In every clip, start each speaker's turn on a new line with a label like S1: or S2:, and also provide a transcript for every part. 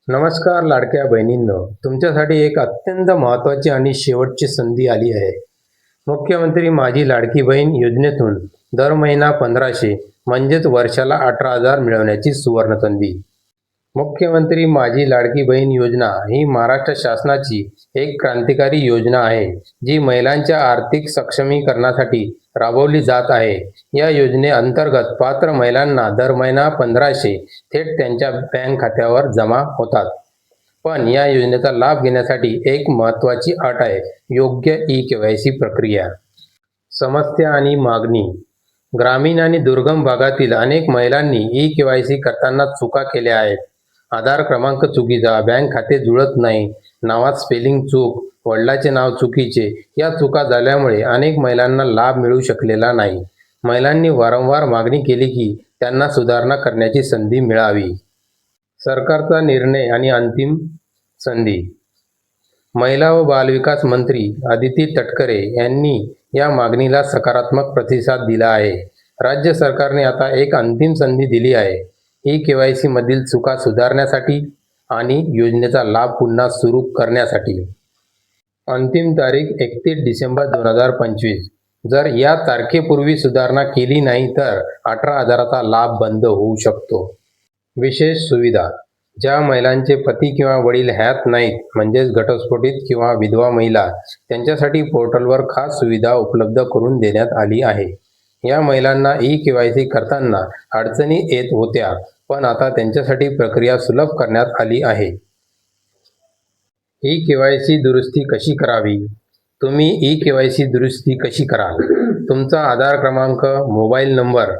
S1: नमस्कार लाडक्या बहिणींनो, तुमच्यासाठी एक अत्यंत महत्त्वाची आणि शेवटची संधी आली आहे. मुख्यमंत्री माझी लाडकी बहीण योजनेतून दर महिना 1500 म्हणजेच वर्षाला 18,000 मिळवण्याची सुवर्णसंधी. मुख्यमंत्री माझी लाडकी बहीण योजना ही महाराष्ट्र शासनाची एक क्रांतिकारी योजना आहे, जी महिलांच्या आर्थिक सक्षमीकरणासाठी राबवली जात आहे. या योजनेअंतर्गत पात्र महिलांना दर महिना 1500 थेट त्यांच्या बँक खात्यावर जमा होतात. पण या योजनेचा लाभ घेण्यासाठी एक महत्त्वाची अट आहे, योग्य ई-केवायसी प्रक्रिया. समस्या आणि मागणी. ग्रामीण आणि दुर्गम भागातील अनेक महिलांनी ई-केवायसी करताना चुका केल्या आहेत. आधार क्रमांक चुकीचा, बँक खाते जुळत नाही, नावात स्पेलिंग चूक, वडिलांचे नाव चुकीचे या चुका झाल्यामुळे अनेक महिलांना लाभ मिळू शकलेला नाही. महिलांनी वारंवार मागणी केली की त्यांना सुधारणा करण्याची संधी मिळावी. सरकारचा निर्णय आणि अंतिम संधी. महिला व बालविकास मंत्री अदिती तटकरे यांनी या मागणीला सकारात्मक प्रतिसाद दिला आहे. राज्य सरकारने आता एक अंतिम संधी दिली आहे, ई-केवायसी मधील चुका सुधारण्यासाठी आणि योजनेचा लाभ पुन्हा सुरू करण्यासाठी. अंतिम तारीख 31 डिसेंबर 2025. जर या तारखेपूर्वी सुधारणा केली नाही तर 18,000चा लाभ बंद होऊ शकतो. विशेष सुविधा. ज्या महिलांचे पती किंवा वडील हयात नाहीत, म्हणजेच घटस्फोटित किंवा विधवा महिला, त्यांच्यासाठी पोर्टलवर खास सुविधा उपलब्ध करून देण्यात आली आहे. या महिलांना ई-केवायसी करताना अडचणी येत होत्या, पण आता त्यांच्यासाठी प्रक्रिया सुलभ करण्यात आली आहे. ई-केवायसी दुरुस्ती कशी करावी? तुम्ही ई-केवायसी दुरुस्ती कशी कराल? तुमचा आधार क्रमांक, मोबाईल नंबर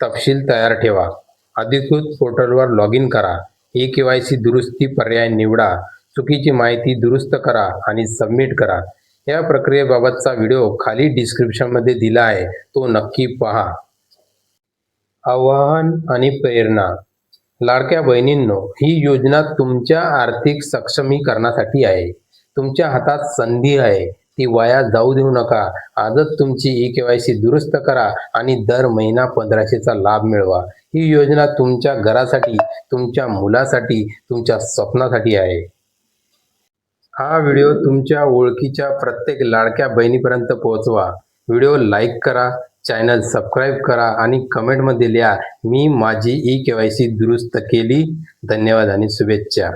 S1: तपशील तयार ठेवा. अधिकृत पोर्टलवर लॉग इन करा. ई-केवायसी दुरुस्ती पर्याय निवडा. चुकीची माहिती दुरुस्त करा आणि सबमिट करा. या प्रक्रियेबाबतचा व्हिडिओ खाली डिस्क्रिप्शनमध्ये दिला आहे, तो नक्की पहा. आवाहन आणि प्रेरणा. लाडक्या बहिणींनो, ही योजना तुमच्या आर्थिक सक्षमीकरणासाठी आहे. तुमच्या हातात संधी आहे, ती वाया जाऊ देऊ नका. आजच तुमची ई-केवायसी दुरुस्त करा आणि दर महिना 1500चा लाभ मिळवा. ही योजना तुमच्या घरासाठी, तुमच्या मुलासाठी, तुमच्या स्वप्नासाठी आहे. हा व्हिडिओ तुमच्या ओळखीच्या प्रत्येक लाडक्या बहिणीपर्यंत पोहोचवा. व्हिडिओ लाईक करा, चॅनल सबस्क्राईब करा आणि कमेंटमध्ये लिहा, मी माझी ई-केवायसी दुरुस्त केली. धन्यवाद आणि शुभेच्छा.